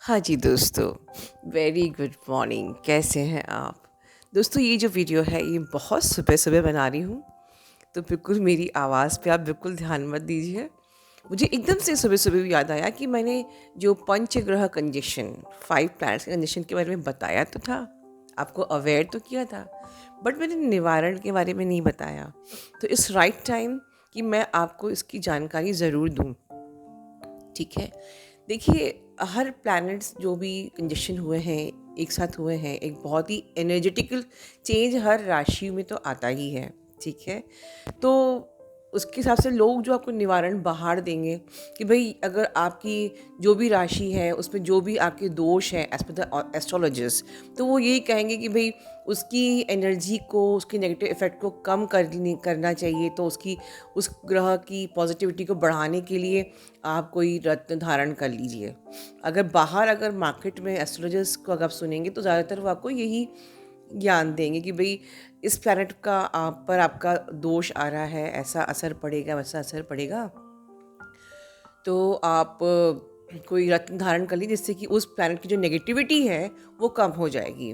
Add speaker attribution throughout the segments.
Speaker 1: हाँ जी दोस्तों, very good morning. कैसे हैं आप? दोस्तों ये जो वीडियो है ये बहुत सुबह-सुबह बना रही हूँ, तो बिल्कुल मेरी आवाज़ पे आप बिल्कुल ध्यान मत दीजिए। मुझे एकदम से सुबह-सुबह याद आया कि मैंने जो पंचग्रह कंजंक्शन 5 प्लैनेट्स के कंजंक्शन के बारे में बताया तो था, आपको अवेयर तो किया था, बट मैंने निवारण के बारे में नहीं बताया। तो इट्स राइट टाइम कि मैं आपको इसकी जानकारी ज़रूर दूँ, ठीक है? देखिए, हर प्लैनेट्स जो भी कंजक्शन हुए हैं, एक साथ हुए हैं, एक बहुत ही एनर्जेटिकल चेंज हर राशि में तो आता ही है, ठीक है? तो उसके हिसाब से लोग जो आपको निवारण बाहर देंगे कि भई अगर आपकी जो भी राशि है, उसमें जो भी आपके दोष हैं एज़ पर द एस्ट्रोलॉजिस्ट, तो वो यही कहेंगे कि भई उसकी एनर्जी को, उसके नेगेटिव इफ़ेक्ट को कम करना चाहिए, तो उसकी उस ग्रह की पॉज़िटिविटी को बढ़ाने के लिए आप कोई रत्न धारण कर लीजिए। अगर मार्केट में एस्ट्रोलॉजिस्ट को अगर आप सुनेंगे तो ज़्यादातर वो आपको यही ज्ञान देंगे कि भई इस प्लैनेट का आप पर आपका दोष आ रहा है, ऐसा असर पड़ेगा, वैसा असर पड़ेगा। तो आप कोई रत्न धारण कर लीजिए जिससे कि उस प्लैनेट की जो नेगेटिविटी है वो कम हो जाएगी,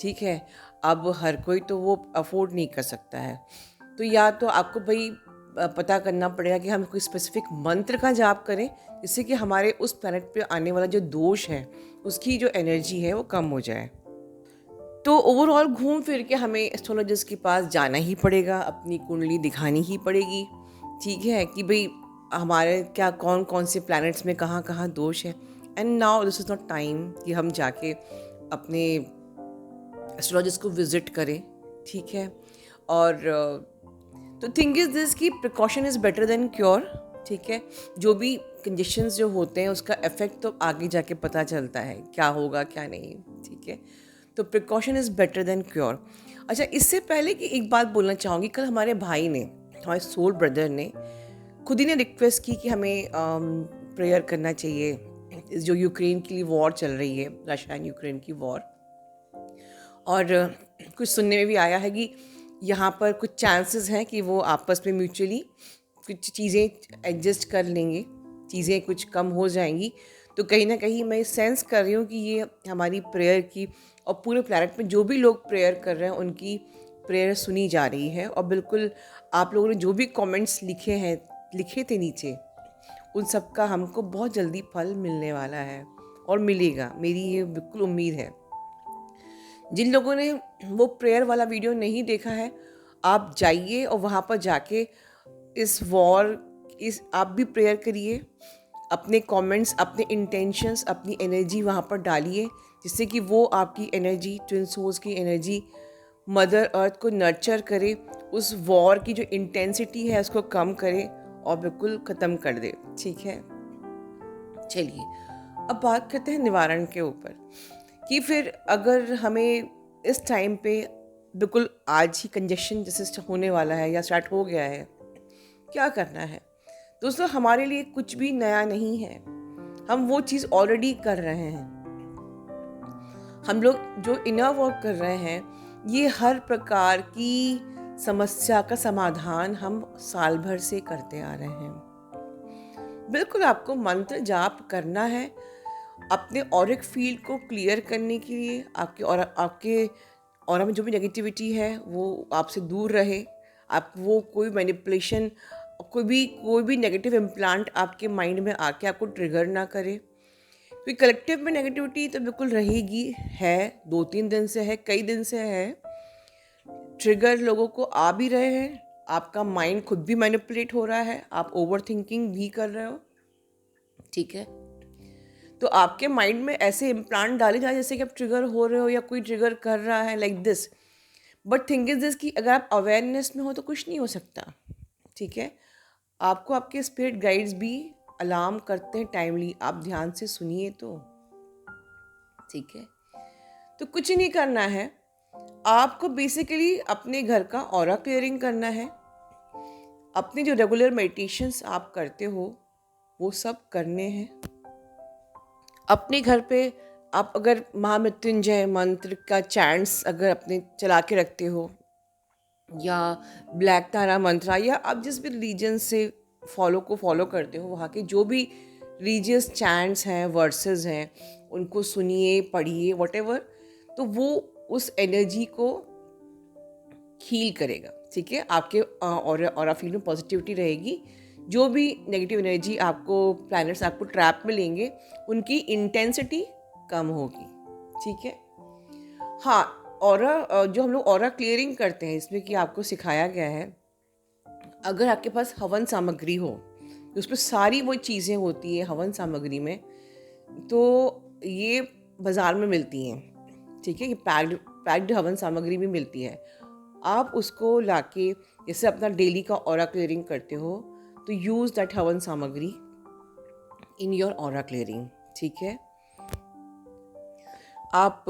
Speaker 1: ठीक है? अब हर कोई तो वो अफ़ोर्ड नहीं कर सकता है। तो या तो आपको भई पता करना पड़ेगा कि हम कोई स्पेसिफ़िक मंत्र का जाप करें, जिससे कि हमारे उस प्लैनेट पे आने वाला जो दोष है, उसकी जो एनर्जी है वो कम हो जाए। तो ओवरऑल घूम फिर के हमें एस्ट्रोलॉजिस्ट के पास जाना ही पड़ेगा, अपनी कुंडली दिखानी ही पड़ेगी, ठीक है? कि भई हमारे क्या कौन-कौन से प्लैनेट्स में कहाँ-कहाँ दोष है। And now this is not time कि हम जाके अपने एस्ट्रोलॉजिस्ट को विज़िट करें, ठीक है? और तो थिंग इज़ दिस कि precaution is better than cure, ठीक है? जो भी कंडीशंस जो होते हैं उसका इफ़ेक्ट तो आगे जाके पता चलता है, क्या होगा, क्या नहीं, ठीक है? तो precaution is better than cure. अच्छा, इससे पहले कि एक बात बोलना चाहूँगी, कल हमारे भाई ने, हमारे सोल ब्रदर ने खुद ही ने रिक्वेस्ट की कि हमें प्रेयर करना चाहिए, इस जो यूक्रेन के लिए वॉर चल रही है, रशिया एंड यूक्रेन की वॉर। और कुछ सुनने में भी आया है कि यहाँ पर कुछ चांसेस हैं कि वो आपस में म्यूचुअली कुछ चीज़ें एडजस्ट कर लेंगे, चीज़ें कुछ कम हो जाएंगी। तो कहीं ना कहीं मैं सेंस कर रही हूँ कि ये हमारी प्रेयर की, और पूरे प्लैनेट में जो भी लोग प्रेयर कर रहे हैं उनकी प्रेयर सुनी जा रही है। और बिल्कुल आप लोगों ने जो भी कमेंट्स लिखे थे नीचे, उन सब का हमको बहुत जल्दी फल मिलने वाला है और मिलेगा, मेरी ये बिल्कुल उम्मीद है। जिन लोगों ने वो प्रेयर वाला वीडियो नहीं देखा है, आप जाइए और वहाँ पर जाके इस वॉर इस आप भी प्रेयर करिए। अपने कमेंट्स, अपने इंटेंशंस, अपनी एनर्जी वहाँ पर डालिए, जिससे कि वो आपकी एनर्जी, ट्विन सोल्स की एनर्जी मदर अर्थ को नर्चर करे, उस वॉर की जो इंटेंसिटी है उसको कम करे और बिल्कुल ख़त्म कर दे, ठीक है? चलिए, अब बात करते हैं निवारण के ऊपर कि फिर अगर हमें इस टाइम पे बिल्कुल आज ही कंजेशन जैसे होने वाला है या स्टार्ट हो गया है, क्या करना है? दोस्तों, हमारे लिए कुछ भी नया नहीं है, हम वो चीज़ ऑलरेडी कर रहे हैं। हम लोग जो इनर वर्क कर रहे हैं, ये हर प्रकार की समस्या का समाधान हम साल भर से करते आ रहे हैं। बिल्कुल आपको मंत्र जाप करना है अपने ऑरिक फील्ड को क्लियर करने के लिए, आपके ऑरा में जो भी नेगेटिविटी है वो आपसे दूर रहे। आप वो कोई मैनिपुलेशन, कोई भी नेगेटिव इम्प्लांट आपके माइंड में आके आपको ट्रिगर ना करे, क्योंकि कलेक्टिव में नेगेटिविटी तो बिल्कुल रहेगी, है, 2-3 दिन से है, कई दिन से है। ट्रिगर लोगों को आ भी रहे हैं, आपका माइंड खुद भी मैनिपुलेट हो रहा है, आप ओवर थिंकिंग भी कर रहे हो, ठीक है? तो आपके माइंड में ऐसे इम्प्लांट डाले जाए जैसे कि आप ट्रिगर हो रहे हो या कोई ट्रिगर कर रहा है, like this. But thing is this कि अगर आप अवेयरनेस में हो तो कुछ नहीं हो सकता, ठीक है? आपको आपके स्पिरिट गाइड्स भी अलार्म करते हैं टाइमली, आप ध्यान से सुनिए तो, ठीक है? तो कुछ ही नहीं करना है, आपको बेसिकली अपने घर का ऑरा क्लियरिंग करना है। अपने जो रेगुलर मेडिटेशंस आप करते हो वो सब करने हैं। अपने घर पे आप अगर महामृत्युंजय मंत्र का चैंट्स अगर अपने चला के रखते हो, या ब्लैक तारा मंत्रा, या आप जिस भी रिलीजन से फॉलो करते हो, वहाँ के जो भी रिलीजियस चैंट्स हैं, वर्सेस हैं, उनको सुनिए, पढ़िए, व्हाटएवर, तो वो उस एनर्जी को हील करेगा। ठीक है, आपके और फील्ड में पॉजिटिविटी रहेगी। जो भी नेगेटिव एनर्जी आपको प्लैनेट्स आपको ट्रैप में लेंगे, उनकी इंटेंसिटी कम होगी। ठीक है, हाँ, ऑरा जो हम लोग ऑरा क्लियरिंग करते हैं, इसमें कि आपको सिखाया गया है, अगर आपके पास हवन सामग्री हो, उसमें सारी वो चीज़ें होती है हवन सामग्री में, तो ये बाज़ार में मिलती हैं। ठीक है, ये पैक्ड हवन सामग्री भी मिलती है। आप उसको लाके जैसे अपना डेली का ऑरा क्लियरिंग करते हो, तो यूज़ दैट हवन सामग्री इन योर ऑरा क्लियरिंग। ठीक है, आप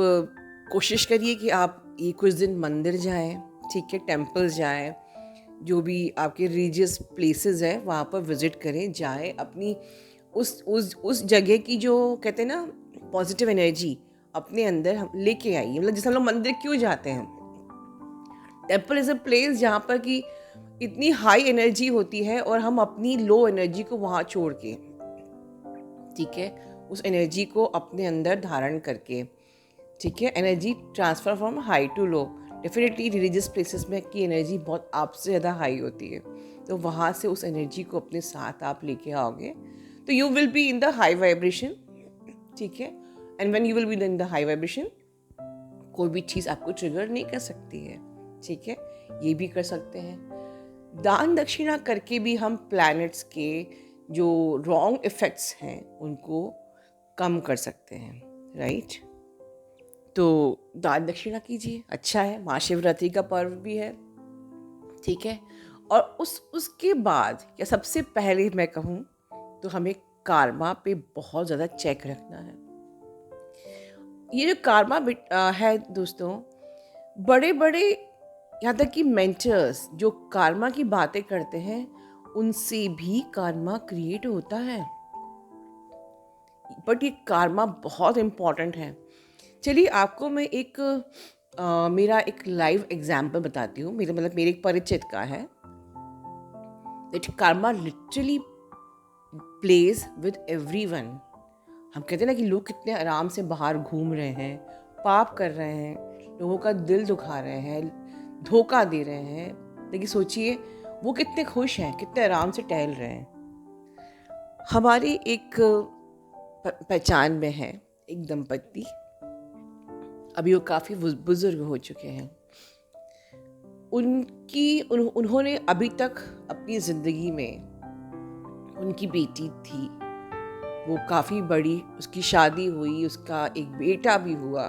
Speaker 1: कोशिश करिए कि आप ये कुछ दिन मंदिर जाएं। ठीक है, टेम्पल्स जाएं, जो भी आपके रिलीजियस प्लेसेस हैं वहाँ पर विज़िट करें, जाएं, अपनी उस जगह की जो कहते हैं ना पॉजिटिव एनर्जी अपने अंदर हम लेके आइए। मतलब जैसे हम लोग मंदिर क्यों जाते हैं, टेम्पल इज़ अ प्लेस जहाँ पर कि इतनी हाई एनर्जी होती है और हम अपनी लो एनर्जी को वहाँ छोड़ के, ठीक है, उस एनर्जी को अपने अंदर धारण करके, ठीक है, energy transfer from high to low. Definitely religious places में की एनर्जी बहुत आपसे ज़्यादा हाई होती है, तो वहाँ से उस एनर्जी को अपने साथ आप लेके आओगे, तो you will be in the high vibration. ठीक है, and when you will be in the high vibration, कोई भी चीज़ आपको ट्रिगर नहीं कर सकती है। ठीक है, ये भी कर सकते हैं। दान दक्षिणा करके भी हम प्लैनेट्स के जो रॉन्ग इफ़ेक्ट्स हैं उनको कम कर सकते हैं, राइट। तो दान दक्षिणा कीजिए, अच्छा है, महाशिवरात्रि का पर्व भी है। ठीक है, और उसके बाद या सबसे पहले मैं कहूँ तो हमें कार्मा पे बहुत ज़्यादा चेक रखना है। ये जो कार्मा है दोस्तों, बड़े बड़े यहाँ तक कि मेंटर्स जो कार्मा की बातें करते हैं, उनसे भी कार्मा क्रिएट होता है, बट ये कार्मा बहुत इम्पॉर्टेंट है। चलिए आपको मैं मेरा एक लाइव एग्जाम्पल बताती हूँ। मेरे एक परिचित का है that karma literally plays with everyone. हम कहते हैं ना कि लोग कितने आराम से बाहर घूम रहे हैं, पाप कर रहे हैं, लोगों का दिल दुखा रहे हैं, धोखा दे रहे हैं, लेकिन सोचिए वो कितने खुश हैं, कितने आराम से टहल रहे हैं। हमारी एक पहचान में है एक दंपति, अभी वो काफ़ी बुजुर्ग हो चुके हैं। उन्होंने अभी तक अपनी ज़िंदगी में, उनकी बेटी थी, वो काफ़ी बड़ी, उसकी शादी हुई, उसका एक बेटा भी हुआ,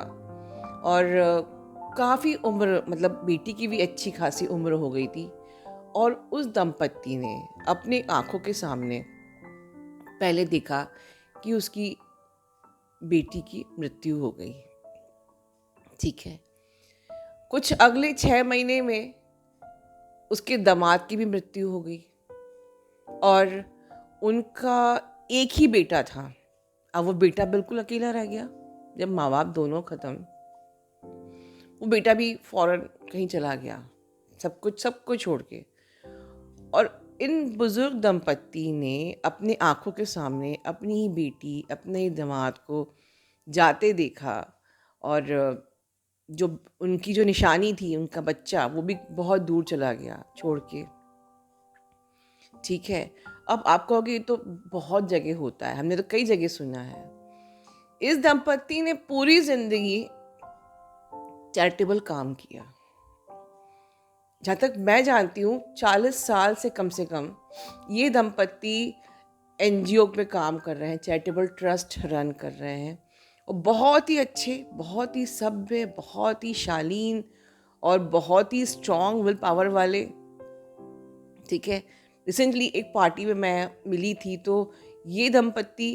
Speaker 1: और काफ़ी उम्र, मतलब बेटी की भी अच्छी खासी उम्र हो गई थी, और उस दंपति ने अपने आँखों के सामने पहले देखा कि उसकी बेटी की मृत्यु हो गई। ठीक है, कुछ अगले 6 महीने में उसके दामाद की भी मृत्यु हो गई, और उनका एक ही बेटा था। अब वो बेटा बिल्कुल अकेला रह गया। जब माँ बाप दोनों ख़त्म, वो बेटा भी फौरन कहीं चला गया, सब कुछ छोड़ के। और इन बुजुर्ग दंपति ने अपने आँखों के सामने अपनी ही बेटी, अपने ही दामाद को जाते देखा, और जो उनकी जो निशानी थी, उनका बच्चा, वो भी बहुत दूर चला गया छोड़ के। ठीक है, अब आप कहोगे तो बहुत जगह होता है, हमने तो कई जगह सुना है। इस दंपति ने पूरी जिंदगी चैरिटेबल काम किया। जहाँ तक मैं जानती हूँ 40 साल से कम ये दंपति एनजीओ में काम कर रहे हैं, चैरिटेबल ट्रस्ट रन कर रहे हैं, और बहुत ही अच्छे, बहुत ही सभ्य, बहुत ही शालीन और बहुत ही स्ट्रॉन्ग विल पावर वाले। ठीक है, रिसेंटली एक पार्टी में मैं मिली थी, तो ये दंपति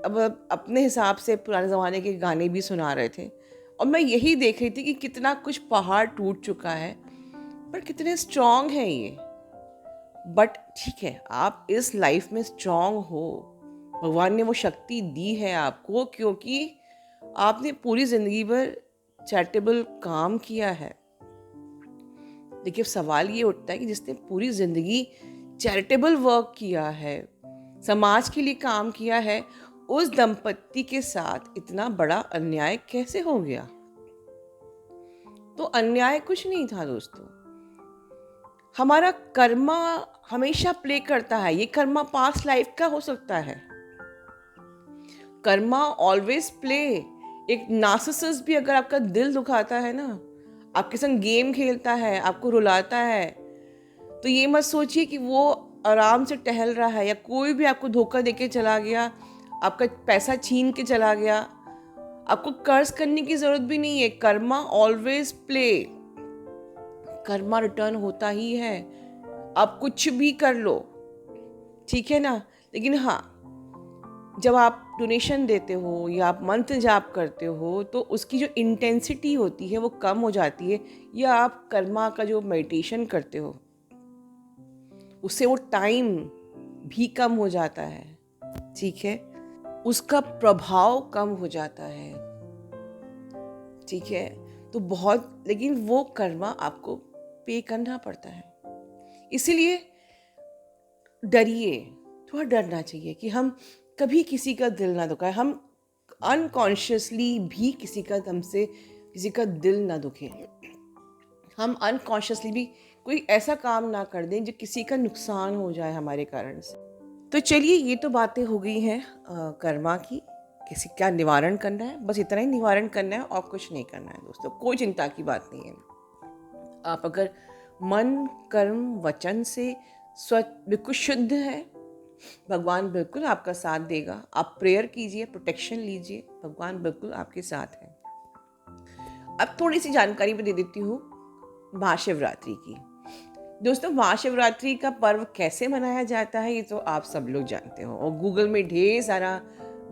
Speaker 1: अब अपने हिसाब से पुराने ज़माने के गाने भी सुना रहे थे, और मैं यही देख रही थी कि कितना कुछ पहाड़ टूट चुका है, पर कितने स्ट्रॉन्ग हैं ये। बट ठीक है, आप इस लाइफ में स्ट्रॉन्ग हो, भगवान ने वो शक्ति दी है आपको, क्योंकि आपने पूरी ज़िंदगी भर चैरिटेबल काम किया है। देखिए, सवाल ये उठता है कि जिसने पूरी ज़िंदगी चैरिटेबल वर्क किया है, समाज के लिए काम किया है, उस दंपत्ति के साथ इतना बड़ा अन्याय कैसे हो गया? तो अन्याय कुछ नहीं था दोस्तों, हमारा कर्मा हमेशा प्ले करता है। ये कर्मा पास्ट लाइफ का हो सकता है, कर्मा ऑलवेज प्ले। एक नार्सिसिस्ट भी अगर आपका दिल दुखाता है ना, आपके संग गेम खेलता है, आपको रुलाता है, तो ये मत सोचिए कि वो आराम से टहल रहा है, या कोई भी आपको धोखा देके चला गया, आपका पैसा छीन के चला गया, आपको कर्ज करने की जरूरत भी नहीं है। Karma always play, Karma return होता ही है, आप कुछ भी कर लो, ठीक है ना। लेकिन हाँ, जब आप डोनेशन देते हो या आप मंत्र जाप करते हो तो उसकी जो इंटेंसिटी होती है वो कम हो जाती है, या आप कर्मा का जो मेडिटेशन करते हो उससे वो टाइम भी कम हो जाता है, ठीक है, उसका प्रभाव कम हो जाता है, ठीक है। तो बहुत, लेकिन वो कर्मा आपको पे करना पड़ता है। इसीलिए डरिए, थोड़ा डरना चाहिए कि हम कभी किसी का दिल ना दुखाए, हम अनकॉन्शियसली भी किसी का दिल ना दुखे, हम अनकॉन्शियसली भी कोई ऐसा काम ना कर दें जो किसी का नुकसान हो जाए हमारे कारण से। तो चलिए, ये तो बातें हो गई हैं कर्मा की, किसी क्या निवारण करना है, बस इतना ही निवारण करना है और कुछ नहीं करना है दोस्तों, कोई चिंता की बात नहीं है। आप अगर मन कर्म वचन से बिल्कुल शुद्ध है, भगवान बिल्कुल आपका साथ देगा। आप प्रेयर कीजिए, प्रोटेक्शन लीजिए, भगवान बिल्कुल आपके साथ है। अब थोड़ी सी जानकारी मैं दे देती हूँ महाशिवरात्रि की। दोस्तों, महाशिवरात्रि का पर्व कैसे मनाया जाता है ये तो आप सब लोग जानते हो, और गूगल में ढेर सारा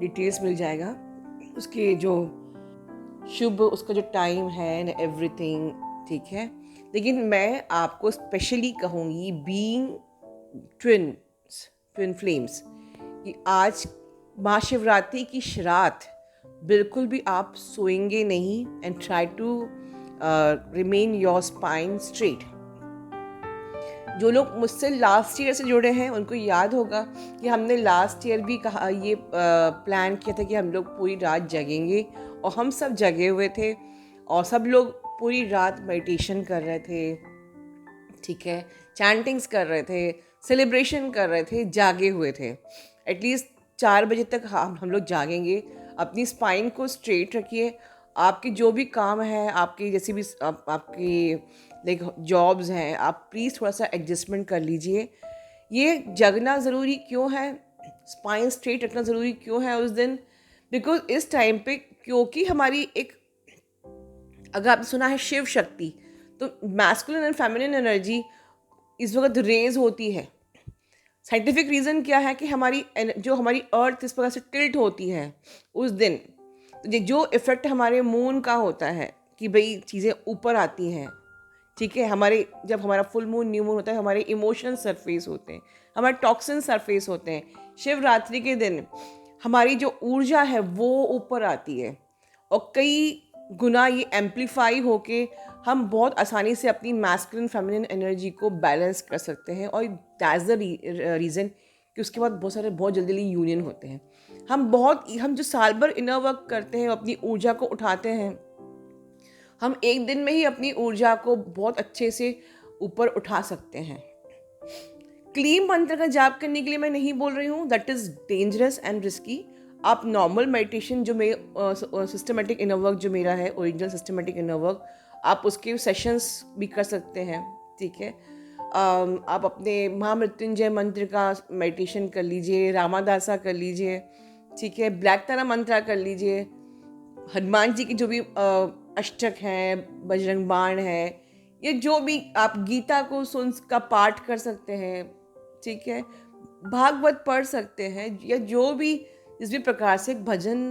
Speaker 1: डिटेल्स मिल जाएगा, उसके जो उसका जो टाइम है न एवरीथिंग, ठीक है। लेकिन मैं आपको स्पेशली कहूँगी, बीइंग ट्विन फ्लेम्स, कि आज महाशिवरात्रि की श्राद्ध बिल्कुल भी आप सोएंगे नहीं, and try to remain your spine straight. जो लोग मुझसे लास्ट ईयर से जुड़े हैं उनको याद होगा कि हमने लास्ट ईयर भी कहा, ये प्लान किया था कि हम लोग पूरी रात जगेंगे, और हम सब जगे हुए थे, और सब लोग पूरी रात मेडिटेशन कर रहे थे, ठीक है, चैंटिंग्स कर रहे थे, सेलिब्रेशन कर रहे थे, जागे हुए थे। एटलीस्ट 4 बजे तक हम लोग जागेंगे। अपनी स्पाइन को स्ट्रेट रखिए, आपके जो भी काम है, आपकी जैसी भी आपकी लाइक जॉब्स हैं, आप प्लीज़ थोड़ा सा एडजस्टमेंट कर लीजिए। ये जगना ज़रूरी क्यों है, स्पाइन स्ट्रेट रखना ज़रूरी क्यों है उस दिन? बिकॉज इस टाइम पे, क्योंकि हमारी एक, अगर आपने सुना है शिव शक्ति, तो मैस्कुलिन एंड फेमिनिन एनर्जी इस वक्त रेज होती है। साइंटिफिक रीज़न क्या है कि हमारी अर्थ इस प्रकार से टिल्ट होती है उस दिन, तो जो इफ़ेक्ट हमारे मून का होता है कि भाई चीज़ें ऊपर आती हैं, ठीक है। जब हमारा फुल मून न्यू मून होता है, हमारे इमोशंस सरफेस होते हैं, हमारे टॉक्सिन सरफेस होते हैं। शिवरात्रि के दिन हमारी जो ऊर्जा है वो ऊपर आती है, और कई गुना ये एम्पलीफाई होके हम बहुत आसानी से अपनी मैस्कुलिन फेमिनिन एनर्जी को बैलेंस कर सकते हैं। और दैट्स द रीज़न कि उसके बाद बहुत जल्दी यूनियन होते हैं। हम जो साल भर इनर वर्क करते हैं, अपनी ऊर्जा को उठाते हैं, हम एक दिन में ही अपनी ऊर्जा को बहुत अच्छे से ऊपर उठा सकते हैं। क्लीम मंत्र का जाप करने के लिए मैं नहीं बोल रही हूँ, that is dangerous and risky. आप नॉर्मल मेडिटेशन जो सिस्टमेटिक इनर वर्क जो मेरा है, ओरिजिनल सिस्टमेटिक इनर वर्क, आप उसके सेशंस भी कर सकते हैं, ठीक है। आप अपने महामृत्युंजय मंत्र का मेडिटेशन कर लीजिए, रामादासा कर लीजिए, ठीक है, ब्लैक तारा मंत्रा कर लीजिए, हनुमान जी की जो भी अष्टक हैं, बजरंग बाण है, ये जो भी आप गीता को का पाठ कर सकते हैं, ठीक है, भागवत पढ़ सकते हैं, या जो भी जिस भी प्रकार से भजन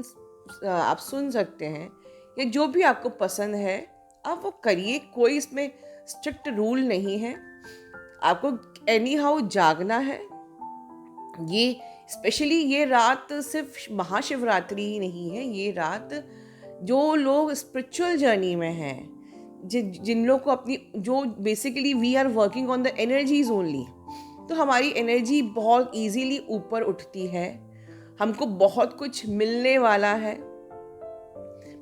Speaker 1: आप सुन सकते हैं, या जो भी आपको पसंद है आप वो करिए। कोई इसमें स्ट्रिक्ट रूल नहीं है, आपको एनी हाउ जागना है। ये स्पेशली ये रात सिर्फ महाशिवरात्रि ही नहीं है, ये रात जो लोग स्पिरिचुअल जर्नी में हैं, जिन लोग को अपनी, जो basically we are working on the energies only, तो हमारी एनर्जी बहुत इजीली ऊपर उठती है, हमको बहुत कुछ मिलने वाला है,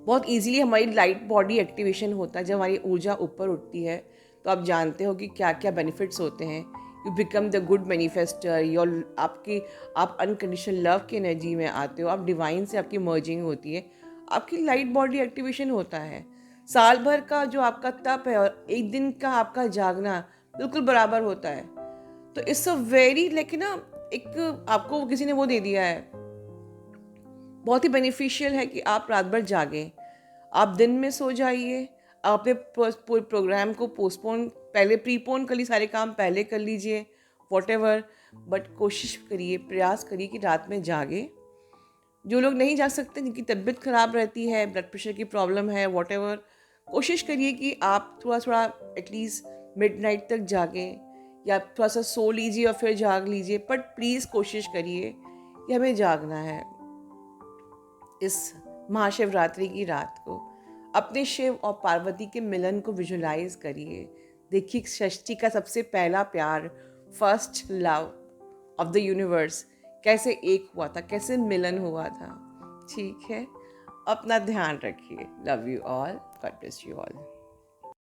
Speaker 1: बहुत इजीली हमारी लाइट बॉडी एक्टिवेशन होता है। जब हमारी ऊर्जा ऊपर उठती है तो आप जानते हो कि क्या क्या बेनिफिट्स होते हैं। You become the good manifester, your आप अनकंडीशनल लव की एनर्जी में आते हो, आप डिवाइन से आपकी मर्जिंग होती है, आपकी लाइट बॉडी एक्टिवेशन होता है। साल भर का जो आपका तप है और एक दिन का आपका जागना बिल्कुल बराबर होता है। तो इट्स अ वेरी लेकिन ना, एक आपको किसी ने वो दे दिया है, बहुत ही बेनिफिशियल है कि आप रात भर जागें, आप दिन में सो जाइए, आप अपने प्रोग्राम को पोस्टपोन पहले प्रीपोन कर ली, सारे काम पहले कर लीजिए, वॉटेवर, बट कोशिश करिए, प्रयास करिए कि रात में जागे। जो लोग नहीं जा सकते, जिनकी तबीयत ख़राब रहती है, ब्लड प्रेशर की प्रॉब्लम है, वॉटेवर, कोशिश करिए कि आप थोड़ा थोड़ा एटलीस्ट मिडनाइट तक जागें, या थोड़ा सा सो लीजिए और फिर जाग लीजिए, बट प्लीज़ कोशिश करिए कि हमें जागना है। इस महाशिवरात्रि की रात को अपने शिव और पार्वती के मिलन को विजुलाइज करिए। देखिए षष्ठी का सबसे पहला प्यार, first love of the universe कैसे एक हुआ था, कैसे मिलन हुआ था। ठीक है, अपना ध्यान रखिए। Love you all, God bless you all.